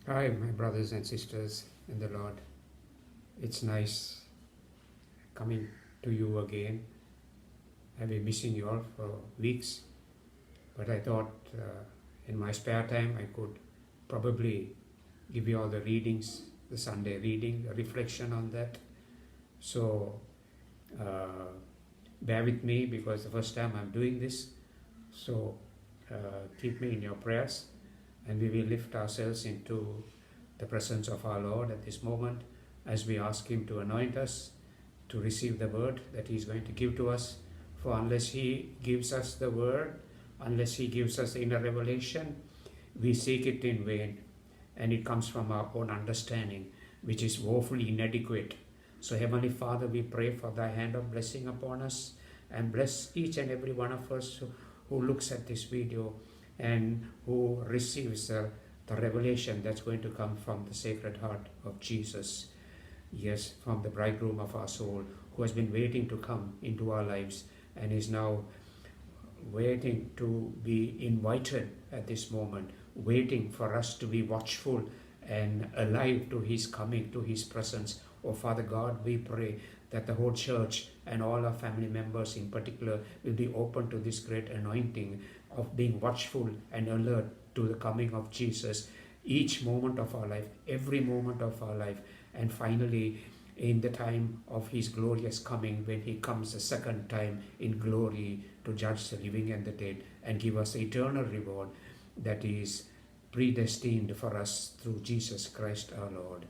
Hi, my brothers and sisters in the Lord. It's nice coming to you again. I've been missing you all for weeks, but I thought in my spare time I could probably give you all the readings, the Sunday reading, a reflection on that. So uh, bear with me because the first time I'm doing this. So keep me in your prayers, and we will lift ourselves into the presence of our Lord at this moment as we ask Him to anoint us to receive the word that He is going to give to us. For unless He gives us the word, unless He gives us the inner revelation, we seek it in vain, and it comes from our own understanding, which is woefully inadequate. So, Heavenly Father, we pray for Thy hand of blessing upon us, and bless each and every one of us who looks at this video and who receives the revelation that's going to come from the Sacred Heart of Jesus. Yes, from the bridegroom of our soul, who has been waiting to come into our lives and is now waiting to be invited at this moment, waiting for us to be watchful and alive to His coming, to His presence. Oh, Father God, we pray that the whole church and all our family members in particular will be open to this great anointing of being watchful and alert to the coming of Jesus each moment of our life, every moment of our life, and finally in the time of His glorious coming, when He comes the second time in glory to judge the living and the dead and give us the eternal reward that is predestined for us through Jesus Christ our Lord.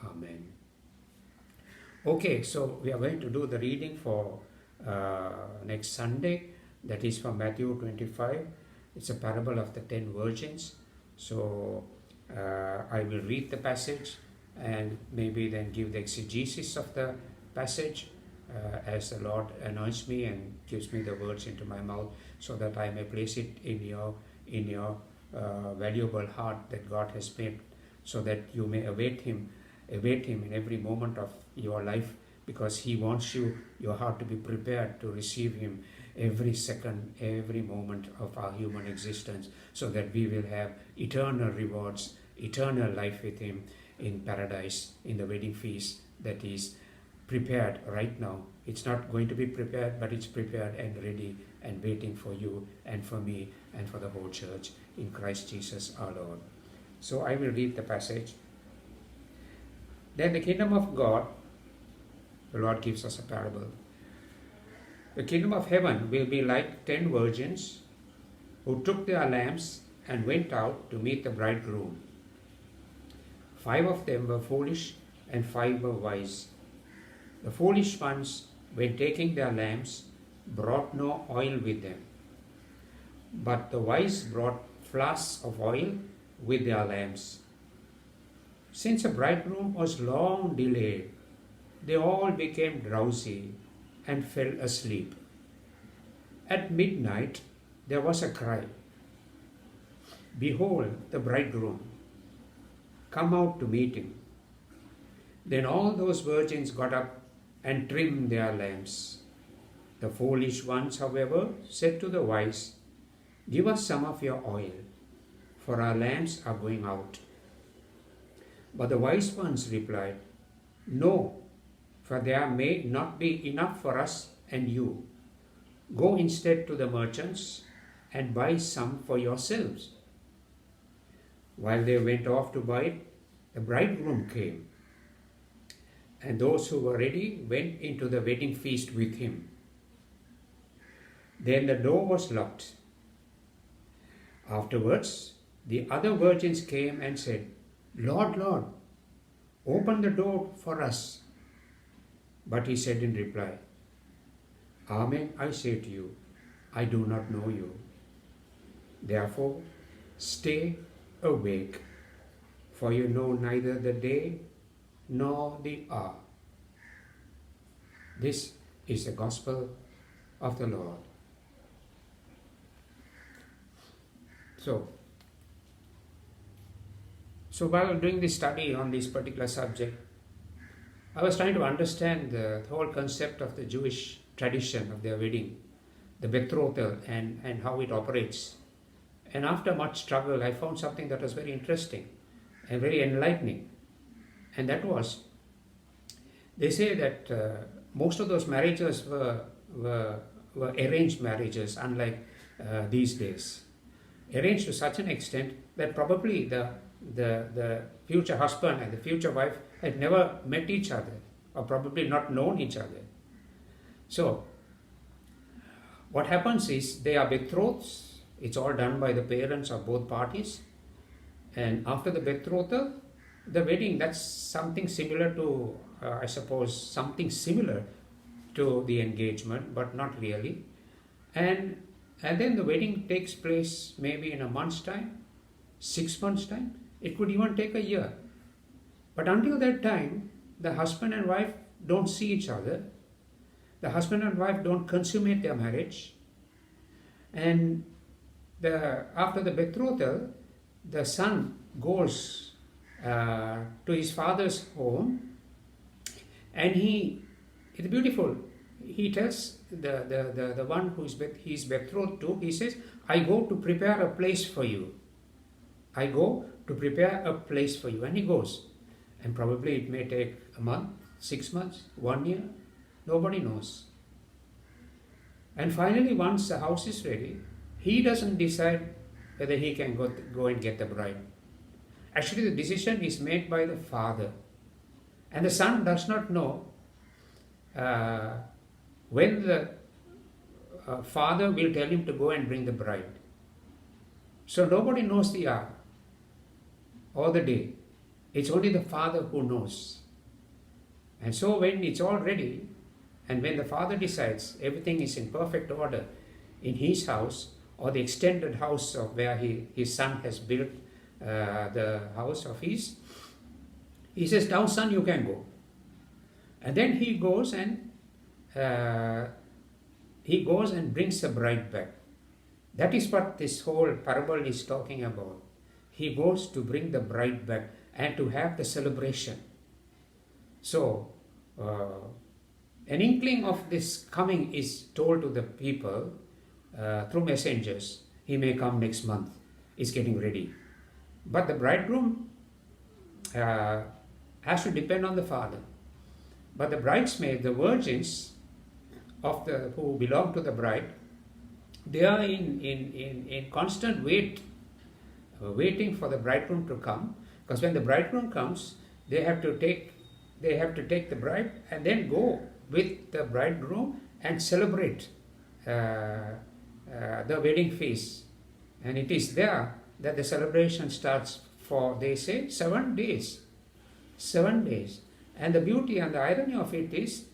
Amen. Okay, so we are going to do the reading for next Sunday. That is from Matthew 25. It's a parable of the 10 virgins. So I will read the passage and maybe then give the exegesis of the passage as the Lord anoints me and gives me the words into my mouth, so that I may place it in your valuable heart that God has made, so that you may await Him in every moment of your life, because He wants your heart to be prepared to receive Him every second, every moment of our human existence, so that we will have eternal rewards, eternal life with Him in paradise, in the wedding feast that is prepared right now. It's not going to be prepared, but it's prepared and ready and waiting for you and for me and for the whole church in Christ Jesus our Lord. So I will read the passage. Then the kingdom of God, the Lord gives us a parable. The kingdom of heaven will be like 10 virgins who took their lamps and went out to meet the bridegroom. 5 of them were foolish and 5 were wise. The foolish ones, when taking their lamps, brought no oil with them, but the wise brought flasks of oil with their lamps. Since the bridegroom was long delayed, they all became drowsy and fell asleep. At midnight there was a cry, "Behold, the bridegroom! Come out to meet him." Then all those virgins got up and trimmed their lamps. The foolish ones, however, said to the wise, "Give us some of your oil, for our lamps are going out." But the wise ones replied, "No, for there may not be enough for us and you. Go instead to the merchants and buy some for yourselves." While they went off to buy it, the bridegroom came, and those who were ready went into the wedding feast with him. Then the door was locked. Afterwards, the other virgins came and said, "Lord, Lord, open the door for us." But he said in reply, "Amen, I say to you, I do not know you. Therefore, stay awake, for you know neither the day nor the hour." This is the gospel of the Lord. So while doing this study on this particular subject, I was trying to understand the whole concept of the Jewish tradition of their wedding, the betrothal, and how it operates. And after much struggle, I found something that was very interesting. and very enlightening. And that was, they say that most of those marriages were arranged marriages, unlike these days. Arranged to such an extent that probably the future husband and the future wife had never met each other, or probably not known each other. So what happens is they are betrothed. It's all done by the parents of both parties. And after the betrothal, the wedding, that's something similar to, I suppose, something similar to the engagement, but not really. And then the wedding takes place maybe in a month's time, 6 months' time. It could even take a year. But until that time, the husband and wife don't see each other. The husband and wife don't consummate their marriage. And after the betrothal, the son goes to his father's home, and it's beautiful. He tells the one who he's betrothed to, he says, I go to prepare a place for you. I go to prepare a place for you. And he goes. And probably it may take a month, 6 months, 1 year. Nobody knows. And finally, once the house is ready, he doesn't decide whether he can go and get the bride. Actually, the decision is made by the father. And the son does not know when the father will tell him to go and bring the bride. So nobody knows the hour or the day. It's only the father who knows. And so when it's all ready, and when the father decides everything is in perfect order in his house, or the extended house of where his son has built the house of his, he says, now son, you can go. And then he goes and brings the bride back. That is what this whole parable is talking about. He goes to bring the bride back and to have the celebration. So an inkling of this coming is told to the people through messengers. He may come next month. He's getting ready. But the bridegroom has to depend on the father. But the bridesmaids, the virgins who belong to the bride, they are in constant waiting for the bridegroom to come. Because when the bridegroom comes, they have to take the bride and then go with the bridegroom and celebrate the wedding feast. And it is there that the celebration starts for, they say, 7 days. 7 days. And the beauty and the irony of it is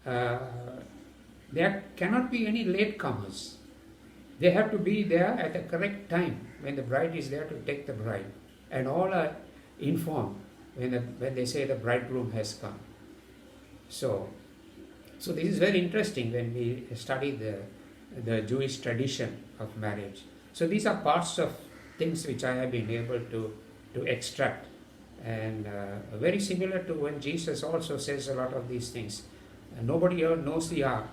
there cannot be any latecomers. They have to be there at the correct time when the bride is there to take the bride. And all are informed when they say the bridegroom has come. So this is very interesting when we study the Jewish tradition of marriage. So these are parts of things which I have been able to extract. And very similar to when Jesus also says a lot of these things. Nobody else knows the hour.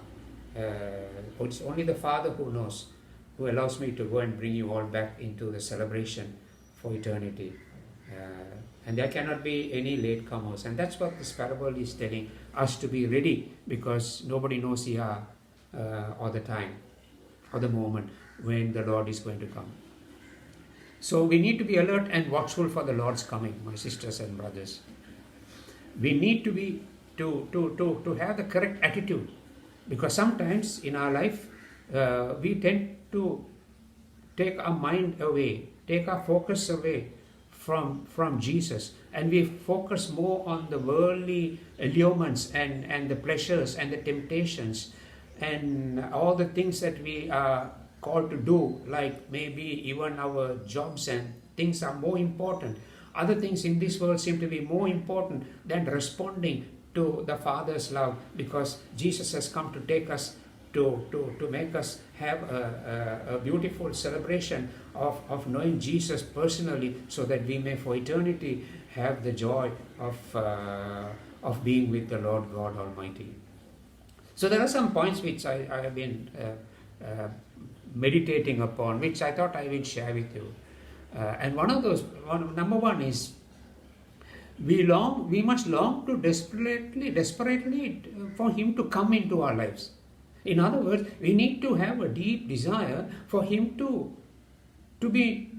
It's only the Father who knows, who allows me to go and bring you all back into the celebration for eternity. And there cannot be any latecomers. And that's what this parable is telling us, to be ready, because nobody knows the hour or the time or the moment when the Lord is going to come. So we need to be alert and watchful for the Lord's coming, my sisters and brothers. We need to be to have the correct attitude, because sometimes in our life we tend to take our mind away, take our focus away from Jesus, and we focus more on the worldly allurements and the pleasures and the temptations and all the things that we are called to do, like maybe even our jobs and things are more important. Other things in this world seem to be more important than responding to the Father's love, because Jesus has come to take us to make us have a beautiful celebration of knowing Jesus personally, so that we may for eternity have the joy of being with the Lord God Almighty. So there are some points which I have been meditating upon, which I thought I will share with you. And one of those, number one is We must long to desperately for Him to come into our lives. In other words, we need to have a deep desire for Him to be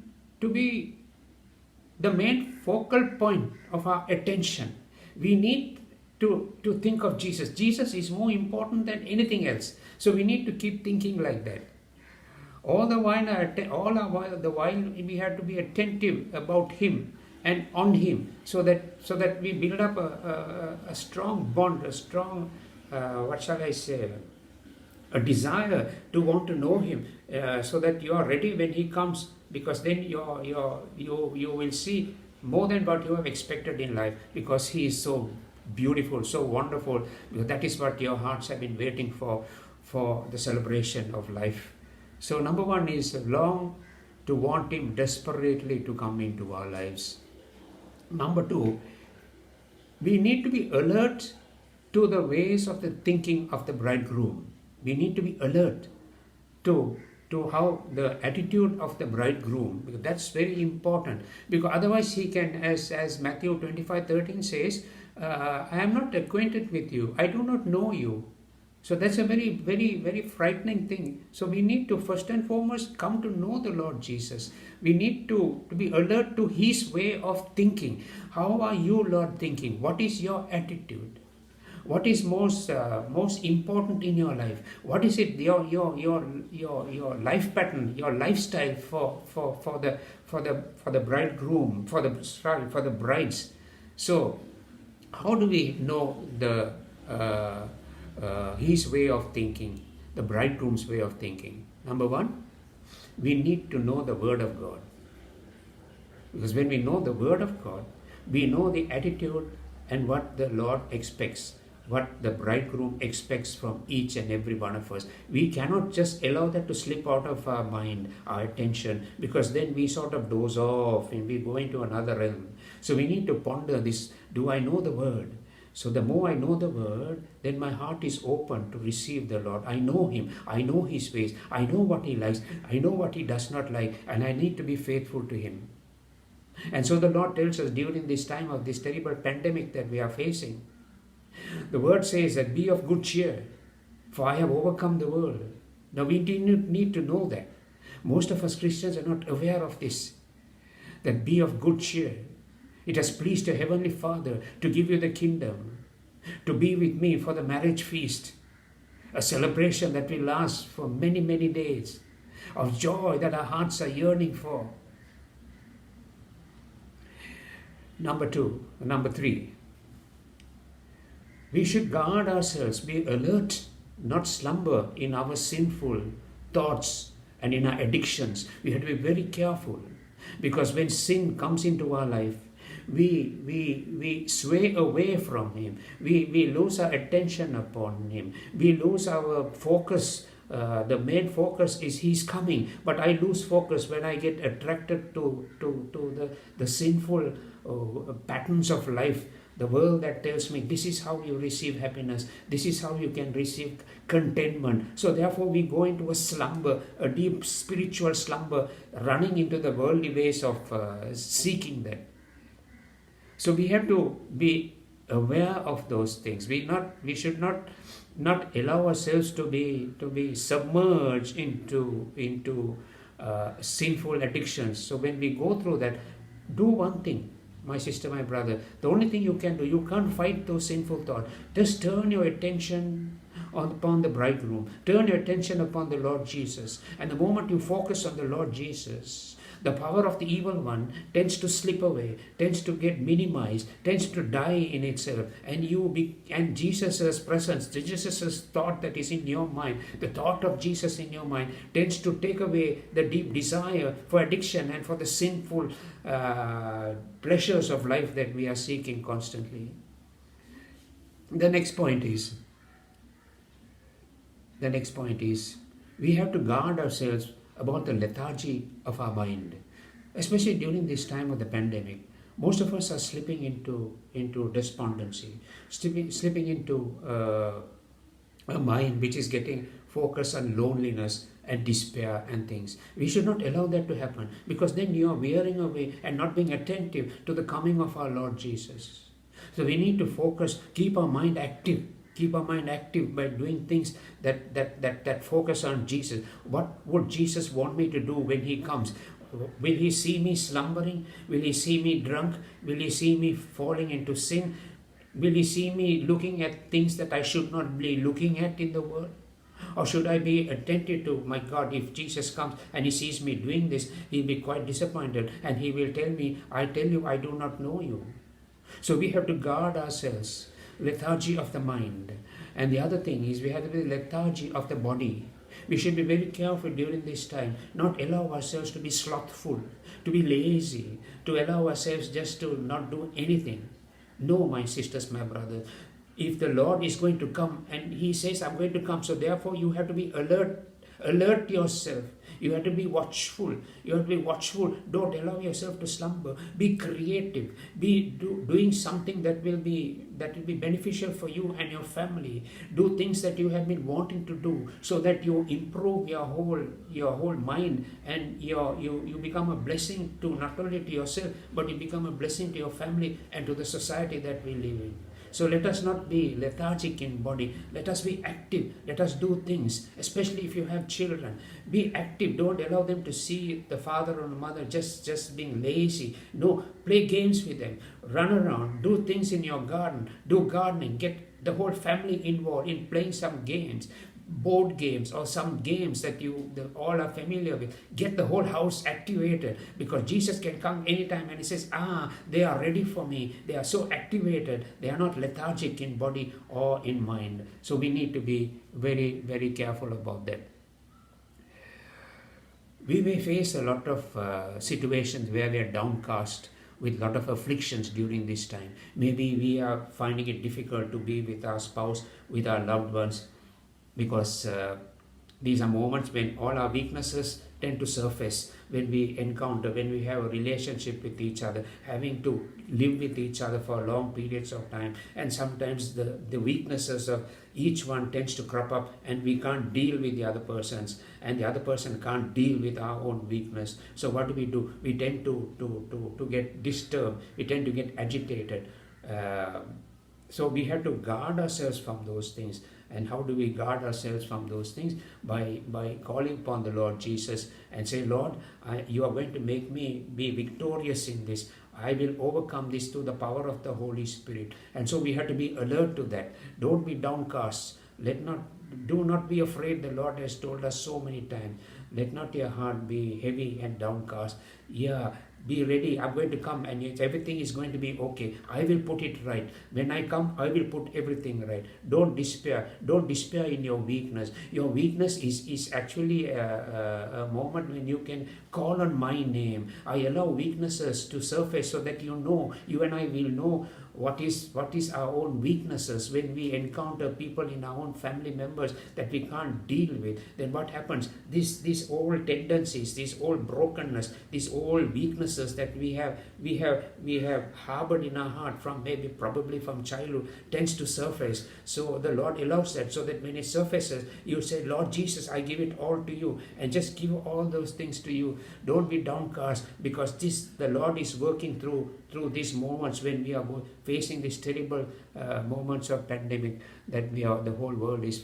the main focal point of our attention. We need to think of Jesus. Jesus is more important than anything else. So we need to keep thinking like that. All the while we have to be attentive about Him and on Him, so that we build up a strong bond, a strong what shall I say, a desire to want to know Him, so that you are ready when He comes, because then you will see more than what you have expected in life, because He is so beautiful, so wonderful. Because that is what your hearts have been waiting for the celebration of life. So number one is long to want Him desperately to come into our lives. Number two, we need to be alert to the ways of the thinking of the bridegroom. We need to be alert to how the attitude of the bridegroom, because that's very important. Because otherwise he can, as Matthew 25:13 says, I am not acquainted with you, I do not know you. So that's a very, very, very frightening thing. So we need to first and foremost come to know the Lord Jesus. We need to be alert to His way of thinking. How are you, Lord, thinking? What is your attitude? What is most important in your life? What is it your life pattern, your lifestyle for the bridegroom, for the brides? So how do we know his way of thinking, the bridegroom's way of thinking? Number one, we need to know the Word of God. Because when we know the Word of God, we know the attitude and what the Lord expects, what the bridegroom expects from each and every one of us. We cannot just allow that to slip out of our mind, our attention, because then we sort of doze off and we go into another realm. So we need to ponder this. Do I know the Word? So the more I know the Word, then my heart is open to receive the Lord. I know Him. I know His ways. I know what He likes. I know what He does not like. And I need to be faithful to Him. And so the Lord tells us during this time of this terrible pandemic that we are facing, the Word says that be of good cheer, for I have overcome the world. Now we need to know that. Most of us Christians are not aware of this, that be of good cheer. It has pleased the Heavenly Father to give you the kingdom, to be with me for the marriage feast, a celebration that will last for many, many days, of joy that our hearts are yearning for. Number three, we should guard ourselves, be alert, not slumber in our sinful thoughts and in our addictions. We have to be very careful, because when sin comes into our life, we sway away from Him. We lose our attention upon Him. We lose our focus. The main focus is He's coming, but I lose focus when I get attracted to the sinful patterns of life, the world that tells me this is how you receive happiness, this is how you can receive contentment. So therefore we go into a slumber, a deep spiritual slumber, running into the worldly ways of seeking that. So we have to be aware of those things. We should not allow ourselves to be submerged into sinful addictions. So when we go through that, do one thing, my sister, my brother. The only thing you can do, you can't fight those sinful thoughts. Just turn your attention upon the bridegroom. Turn your attention upon the Lord Jesus. And the moment you focus on the Lord Jesus, the power of the evil one tends to slip away, tends to get minimized, tends to die in itself. And Jesus' presence, Jesus' thought that is in your mind, the thought of Jesus in your mind tends to take away the deep desire for addiction and for the sinful pleasures of life that we are seeking constantly. The next point is we have to guard ourselves about the lethargy of our mind, especially during this time of the pandemic. Most of us are slipping into despondency, slipping into a mind which is getting focused on loneliness and despair and things. We should not allow that to happen, because then you are wearing away and not being attentive to the coming of our Lord Jesus. So we need to focus, keep our mind active. Keep our mind active by doing things that focus on Jesus. What would Jesus want me to do when He comes? Will He see me slumbering? Will He see me drunk? Will He see me falling into sin? Will He see me looking at things that I should not be looking at in the world? Or should I be attentive to, my God, if Jesus comes and He sees me doing this, He'll be quite disappointed and He will tell me, I tell you, I do not know you. So we have to guard ourselves. Lethargy of the mind. And the other thing is we have to be lethargy of the body. We should be very careful during this time, not allow ourselves to be slothful, to be lazy, to allow ourselves just to not do anything. No, my sisters, my brothers, if the Lord is going to come and He says, I'm going to come, so therefore you have to be alert yourself. You have to be watchful. You have to be watchful. Don't allow yourself to slumber. Be creative. Be doing something that will be beneficial for you and your family. Do things that you have been wanting to do, so that you improve your whole mind, and you become a blessing to not only to yourself, but you become a blessing to your family and to the society that we live in. So let us not be lethargic in body. Let us be active. Let us do things, especially if you have children. Be active. Don't allow them to see the father or the mother just being lazy. No, play games with them. Run around. Do things in your garden. Do gardening. Get the whole family involved in playing some games. Board games or some games that you all are familiar with. Get the whole house activated, because Jesus can come anytime and He says, they are ready for me. They are so activated. They are not lethargic in body or in mind. So we need to be very, very careful about that. We may face a lot of situations where we are downcast with a lot of afflictions during this time. Maybe we are finding it difficult to be with our spouse, with our loved ones, because these are moments when all our weaknesses tend to surface, when we have a relationship with each other, having to live with each other for long periods of time, and sometimes the weaknesses of each one tends to crop up, and we can't deal with the other person's, and the other person can't deal with our own weakness. So what do? We tend to get disturbed, we tend to get agitated. So we have to guard ourselves from those things. And how do we guard ourselves from those things? By calling upon the Lord Jesus and say, Lord, you are going to make me be victorious in this. I will overcome this through the power of the Holy Spirit. And so we have to be alert to that. Don't be downcast. Do not be afraid. The Lord has told us so many times. Let not your heart be heavy and downcast. Be ready. I'm going to come, and everything is going to be okay. I will put it right. When I come, I will put everything right. Don't despair. Don't despair in your weakness. Your weakness is actually a moment when you can call on my name. I allow weaknesses to surface so that you and I will know what is our own weaknesses. When we encounter people in our own family members that we can't deal with, then what happens? These old tendencies, this old brokenness, these old weaknesses that we have harbored in our heart from probably from childhood tends to surface. So the Lord allows that, so that when it surfaces, you say, Lord Jesus, I give it all to you, and just give all those things to you. Don't be downcast, because the Lord is working through these moments when we are facing these terrible moments of pandemic that the whole world is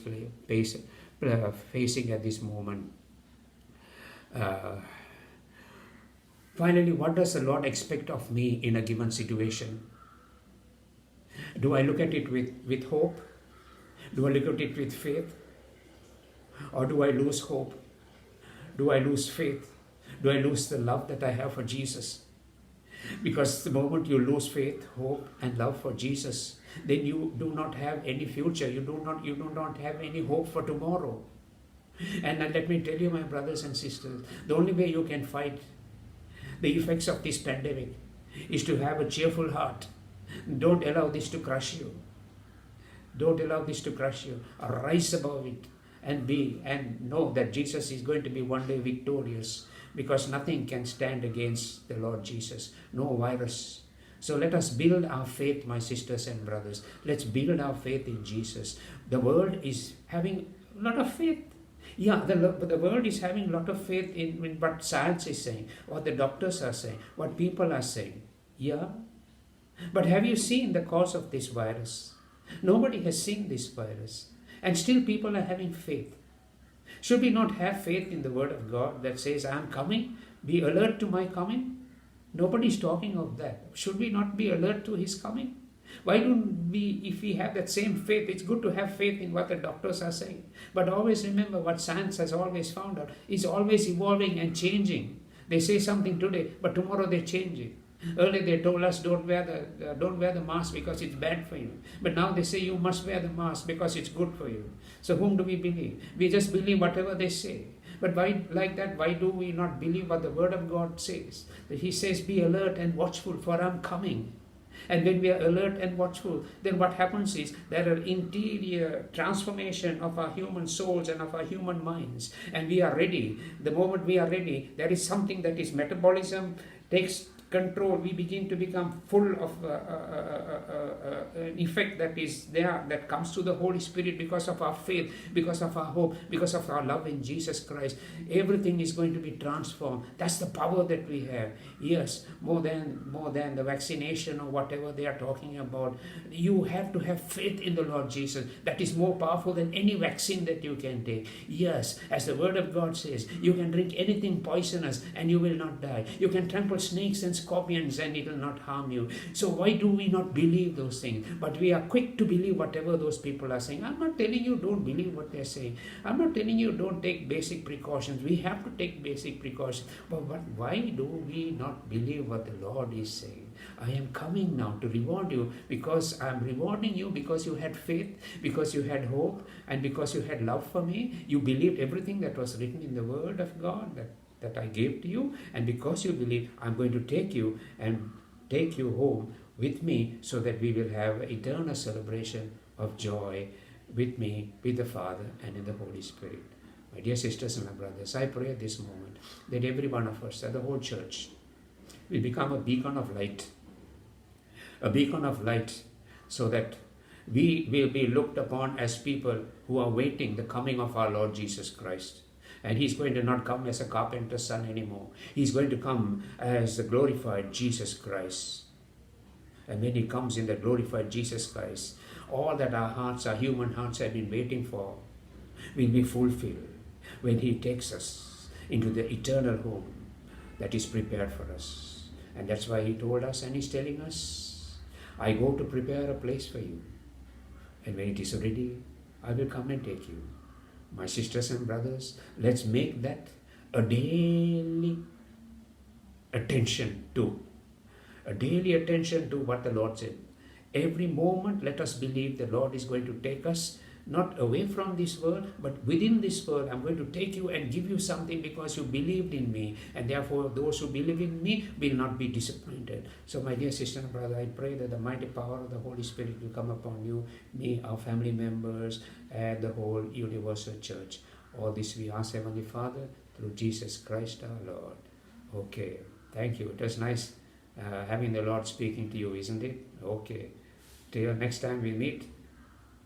facing at this moment. Finally, what does the Lord expect of me in a given situation? Do I look at it with hope? Do I look at it with faith? Or do I lose hope? Do I lose faith? Do I lose the love that I have for Jesus? Because the moment you lose faith, hope, and love for Jesus, then you do not have any future. You do not have any hope for tomorrow. And let me tell you, my brothers and sisters, the only way you can fight the effects of this pandemic is to have a cheerful heart. Don't allow this to crush you. Don't allow this to crush you. Rise above it and know that Jesus is going to be one day victorious, because nothing can stand against the Lord Jesus. No virus. So let us build our faith, my sisters and brothers. Let's build our faith in Jesus. The world is having a lot of faith. Yeah, the world is having a lot of faith in what science is saying, what the doctors are saying, what people are saying. Yeah, but have you seen the cause of this virus? Nobody has seen this virus, and still people are having faith. Should we not have faith in the word of God that says, I am coming, be alert to my coming? Nobody is talking of that. Should we not be alert to his coming? Why don't we, if we have that same faith, it's good to have faith in what the doctors are saying. But always remember what science has always found out is always evolving and changing. They say something today, but tomorrow they change it. Earlier they told us don't wear the mask because it's bad for you. But now they say you must wear the mask because it's good for you. So whom do we believe? We just believe whatever they say. But why like that? Why do we not believe what the word of God says? That he says, be alert and watchful, for I'm coming. And when we are alert and watchful, then what happens is there are interior transformation of our human souls and of our human minds. And we are ready. The moment we are ready, there is something that is metabolism takes control. We begin to become full of an effect that is there, that comes to the Holy Spirit because of our faith, because of our hope, because of our love in Jesus Christ. Everything is going to be transformed. That's the power that we have. Yes, more than the vaccination or whatever they are talking about. You have to have faith in the Lord Jesus. That is more powerful than any vaccine that you can take. Yes, as the word of God says, you can drink anything poisonous and you will not die. You can trample snakes and scorpions and it will not harm you. So why do we not believe those things? But we are quick to believe whatever those people are saying. I'm not telling you don't believe what they're saying. I'm not telling you don't take basic precautions. We have to take basic precautions. But why do we not believe what the Lord is saying? I am coming now to reward you, because I am rewarding you because you had faith, because you had hope, and because you had love for me. You believed everything that was written in the word of God that I gave to you, and because you believe, I'm going to take you and take you home with me, so that we will have eternal celebration of joy with me, with the Father and in the Holy Spirit. My dear sisters and my brothers, I pray at this moment that every one of us, that the whole church, will become a beacon of light, so that we will be looked upon as people who are waiting the coming of our Lord Jesus Christ. And he's going to not come as a carpenter's son anymore. He's going to come as the glorified Jesus Christ. And when he comes in the glorified Jesus Christ, all that our human hearts have been waiting for, will be fulfilled when he takes us into the eternal home that is prepared for us. And that's why he told us, and he's telling us, I go to prepare a place for you. And when it is ready, I will come and take you. My sisters and brothers, let's make that a daily attention to what the Lord said. Every moment, let us believe the Lord is going to take us not away from this world, but within this world. I'm going to take you and give you something because you believed in me, and therefore those who believe in me will not be disappointed. So my dear sister and brother, I pray that the mighty power of the Holy Spirit will come upon you, me, our family members, and the whole universal church. All this we ask, Heavenly Father, through Jesus Christ our Lord. Okay, thank you. It was nice having the Lord speaking to you, isn't it? Okay, till next time we meet,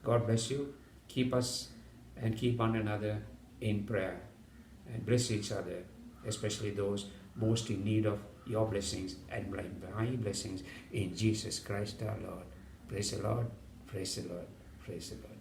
God bless you. Keep us and keep one another in prayer, and bless each other, especially those most in need of your blessings and my blessings, in Jesus Christ our Lord. Praise the Lord, praise the Lord, praise the Lord.